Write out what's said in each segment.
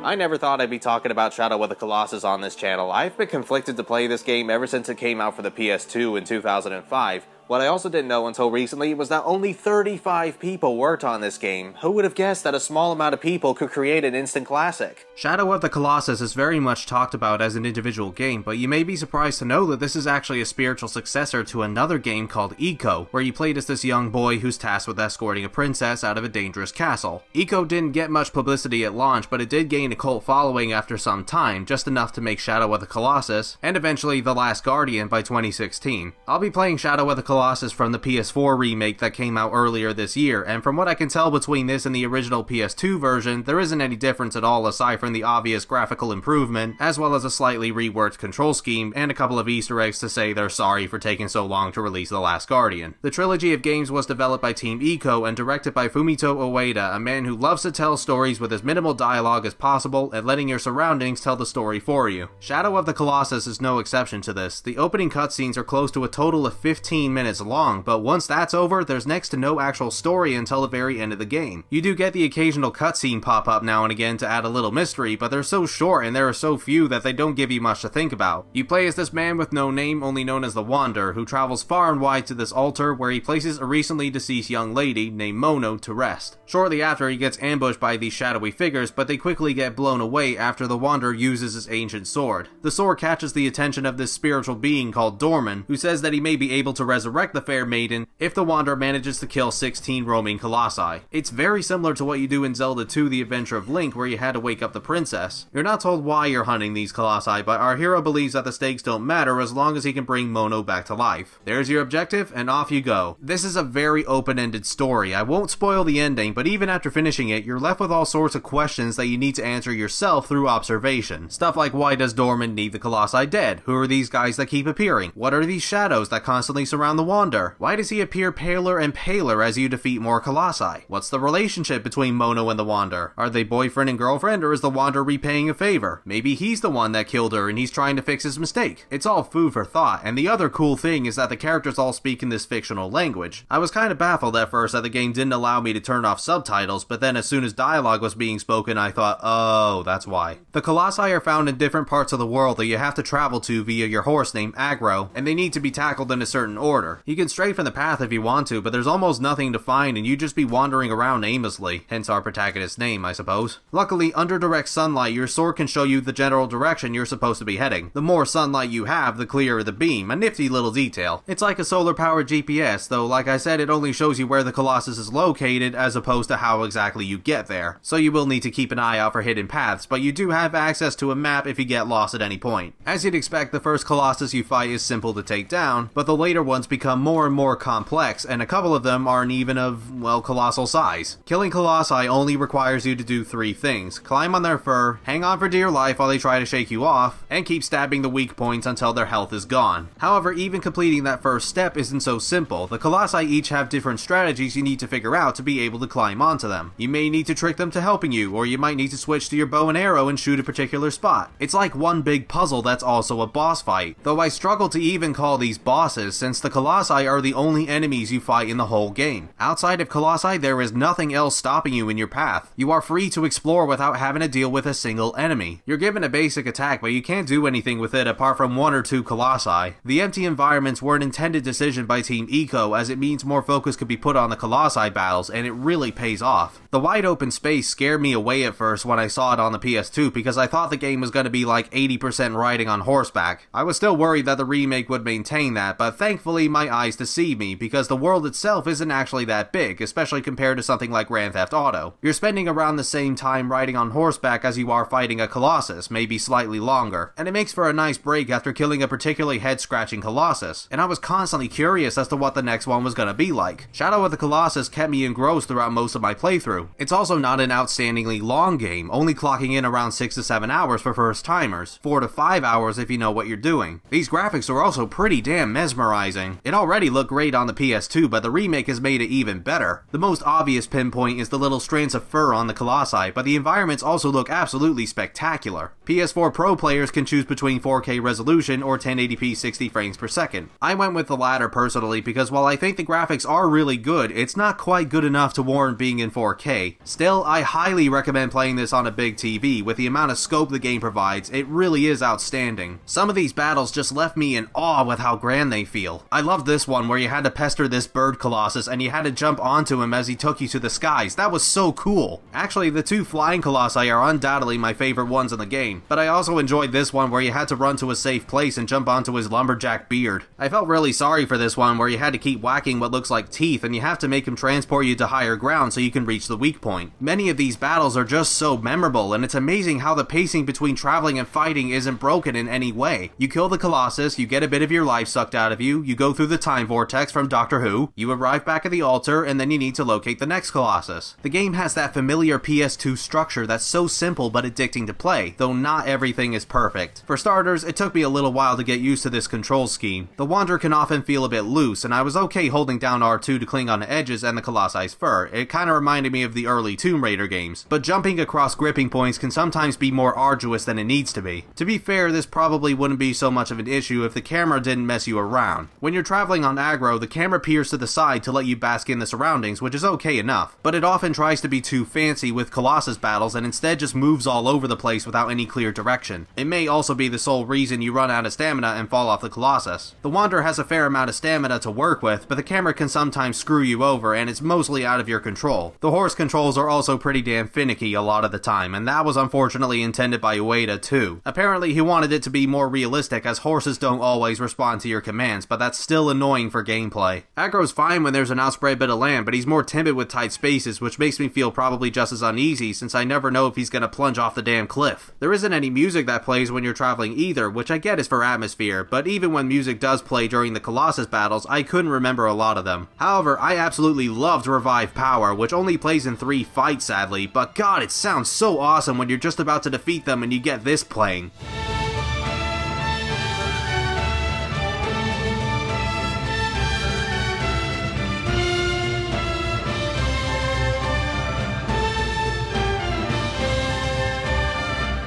I never thought I'd be talking about Shadow of the Colossus on this channel. I've been conflicted to play this game ever since it came out for the PS2 in 2005. What I also didn't know until recently was that only 35 people worked on this game. Who would have guessed that a small amount of people could create an instant classic? Shadow of the Colossus is very much talked about as an individual game, but you may be surprised to know that this is actually a spiritual successor to another game called Ico, where you played as this young boy who's tasked with escorting a princess out of a dangerous castle. Ico didn't get much publicity at launch, but it did gain a cult following after some time, just enough to make Shadow of the Colossus, and eventually The Last Guardian by 2016. I'll be playing Shadow of the Colossus from the PS4 remake that came out earlier this year, and from what I can tell between this and the original PS2 version, there isn't any difference at all aside from the obvious graphical improvement, as well as a slightly reworked control scheme, and a couple of Easter eggs to say they're sorry for taking so long to release The Last Guardian. The trilogy of games was developed by Team Ico and directed by Fumito Ueda, a man who loves to tell stories with as minimal dialogue as possible and letting your surroundings tell the story for you. Shadow of the Colossus is no exception to this. The opening cutscenes are close to a total of 15 minutes long, but once that's over, there's next to no actual story until the very end of the game. You do get the occasional cutscene pop up now and again to add a little mystery, but they're so short and there are so few that they don't give you much to think about. You play as this man with no name, only known as the Wanderer, who travels far and wide to this altar where he places a recently deceased young lady named Mono to rest. Shortly after, he gets ambushed by these shadowy figures, but they quickly get blown away after the Wanderer uses his ancient sword. The sword catches the attention of this spiritual being called Dorman, who says that he may be able to resurrect the fair maiden if the Wanderer manages to kill 16 roaming colossi. It's very similar to what you do in Zelda 2: The Adventure of Link, where you had to wake up the princess. You're not told why you're hunting these colossi, but our hero believes that the stakes don't matter as long as he can bring Mono back to life. There's your objective, and off you go. This is a very open-ended story. I won't spoil the ending, but even after finishing it, you're left with all sorts of questions that you need to answer yourself through observation. Stuff like, why does Dorman need the colossi dead? Who are these guys that keep appearing? What are these shadows that constantly surround the Wanderer? Why does he appear paler and paler as you defeat more colossi? What's the relationship between Mono and the Wanderer? Are they boyfriend and girlfriend, or is the Wanderer repaying a favor? Maybe he's the one that killed her and he's trying to fix his mistake. It's all food for thought, and the other cool thing is that the characters all speak in this fictional language. I was kind of baffled at first that the game didn't allow me to turn off subtitles, but then as soon as dialogue was being spoken, I thought, oh, that's why. The colossi are found in different parts of the world that you have to travel to via your horse named Agro, and they need to be tackled in a certain order. You can stray from the path if you want to, but there's almost nothing to find and you just be wandering around aimlessly, hence our protagonist's name, I suppose. Luckily, under direct sunlight, your sword can show you the general direction you're supposed to be heading. The more sunlight you have, the clearer the beam, a nifty little detail. It's like a solar-powered GPS, though like I said, it only shows you where the Colossus is located as opposed to how exactly you get there. So you will need to keep an eye out for hidden paths, but you do have access to a map if you get lost at any point. As you'd expect, the first Colossus you fight is simple to take down, but the later ones become more and more complex, and a couple of them aren't even of, well, colossal size. Killing colossi only requires you to do 3 things: climb on their fur, hang on for dear life while they try to shake you off, and keep stabbing the weak points until their health is gone. However, even completing that first step isn't so simple. The colossi each have different strategies you need to figure out to be able to climb onto them. You may need to trick them to helping you, or you might need to switch to your bow and arrow and shoot a particular spot. It's like one big puzzle that's also a boss fight, though I struggle to even call these bosses since the colossi are the only enemies you fight in the whole game. Outside of colossi, there is nothing else stopping you in your path. You are free to explore without having to deal with a single enemy. You're given a basic attack, but you can't do anything with it apart from 1 or 2 colossi. The empty environments were an intended decision by Team Ico, as it means more focus could be put on the colossi battles, and it really pays off. The wide open space scared me away at first when I saw it on the PS2 because I thought the game was going to be like 80% riding on horseback. I was still worried that the remake would maintain that, but thankfully my eyes deceived me because the world itself isn't actually that big, especially compared to something like Grand Theft Auto. You're spending around the same time riding on horseback as you are fighting a colossus, maybe slightly longer, and it makes for a nice break after killing a particularly head-scratching colossus, and I was constantly curious as to what the next one was going to be like. Shadow of the Colossus kept me engrossed throughout most of my playthrough. It's also not an outstandingly long game, only clocking in around 6 to 7 hours for first-timers, 4 to 5 hours if you know what you're doing. These graphics are also pretty damn mesmerizing. It already looked great on the PS2, but the remake has made it even better. The most obvious pinpoint is the little strands of fur on the Colossi, but the environments also look absolutely spectacular. PS4 Pro players can choose between 4K resolution or 1080p 60 frames per second. I went with the latter personally because while I think the graphics are really good, it's not quite good enough to warrant being in 4K. Still, I highly recommend playing this on a big TV. With the amount of scope the game provides, it really is outstanding. Some of these battles just left me in awe with how grand they feel. I loved this one where you had to pester this bird Colossus and you had to jump onto him as he took you to the skies. That was so cool. Actually, the two flying Colossi are undoubtedly my favorite ones in the game, but I also enjoyed this one where you had to run to a safe place and jump onto his lumberjack beard. I felt really sorry for this one where you had to keep whacking what looks like teeth and you have to make him transport you to higher ground so you can reach the weak point. Many of these battles are just so memorable, and it's amazing how the pacing between traveling and fighting isn't broken in any way. You kill the Colossus, you get a bit of your life sucked out of you, you go through the time vortex from Doctor Who, you arrive back at the altar, and then you need to locate the next Colossus. The game has that familiar PS2 structure that's so simple but addicting to play, though not everything is perfect. For starters, it took me a little while to get used to this control scheme. The Wanderer can often feel a bit loose, and I was okay holding down R2 to cling on edges and the Colossi's fur. It kinda reminded me of the early Tomb Raider games, but jumping across gripping points can sometimes be more arduous than it needs to be. To be fair, this probably wouldn't be so much of an issue if the camera didn't mess you around. When you're traveling on aggro, the camera peers to the side to let you bask in the surroundings, which is okay enough, but it often tries to be too fancy with Colossus battles and instead just moves all over the place without any clear direction. It may also be the sole reason you run out of stamina and fall off the Colossus. The Wanderer has a fair amount of stamina to work with, but the camera can sometimes screw you over and it's mostly out of your control. The horse controls are also pretty damn finicky a lot of the time, and that was unfortunately intended by Ueda too. Apparently he wanted it to be more realistic as horses don't always respond to your commands, but that's still annoying for gameplay. Aggro's fine when there's an outspread bit of land, but he's more timid with tight spaces, which makes me feel probably just as uneasy since I never know if he's gonna plunge off the damn cliff. There isn't any music that plays when you're traveling either, which I get is for atmosphere, but even when music does play during the Colossus battles, I couldn't remember a lot of them. However, I absolutely loved Revive Power, which only plays in 3 fights sadly, but god, it sounds so awesome when you're just about to defeat them and you get this playing.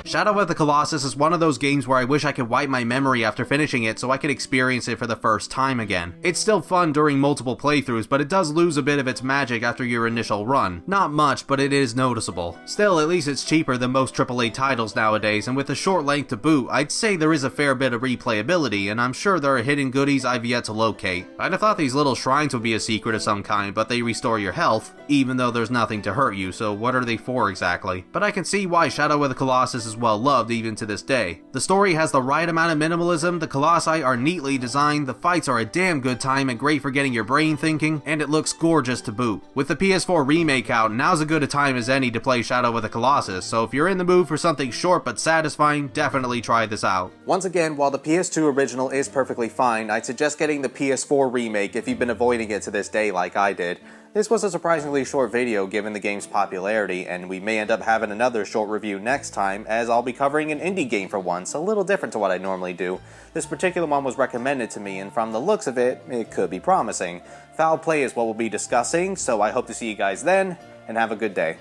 Shadow of the Colossus is one of those games where I wish I could wipe my memory after finishing it so I could experience it for the first time again. It's still fun during multiple playthroughs, but it does lose a bit of its magic after your initial run. Not much, but it is noticeable. Still, at least it's cheaper than most AAA titles nowadays, and with a short length to boot, I'd say there is a fair bit of replayability, and I'm sure there are hidden goodies I've yet to locate. I'd have thought these little shrines would be a secret of some kind, but they restore your health, even though there's nothing to hurt you, so what are they for exactly? But I can see why Shadow of the Colossus is well loved even to this day. The story has the right amount of minimalism, the Colossi are neatly designed, the fights are a damn good time and great for getting your brain thinking, and it looks gorgeous to boot. With the PS4 remake out, now's as good a time as any to play Shadow of the Colossus, so if you're in the mood for something short but satisfying, definitely try this out. Once again, while the PS2 original is perfectly fine, I'd suggest getting the PS4 remake if you've been avoiding it to this day like I did. This was a surprisingly short video given the game's popularity, and we may end up having another short review next time, as I'll be covering an indie game for once, a little different to what I normally do. This particular one was recommended to me, and from the looks of it, it could be promising. Foul play is what we'll be discussing, so I hope to see you guys then, and have a good day.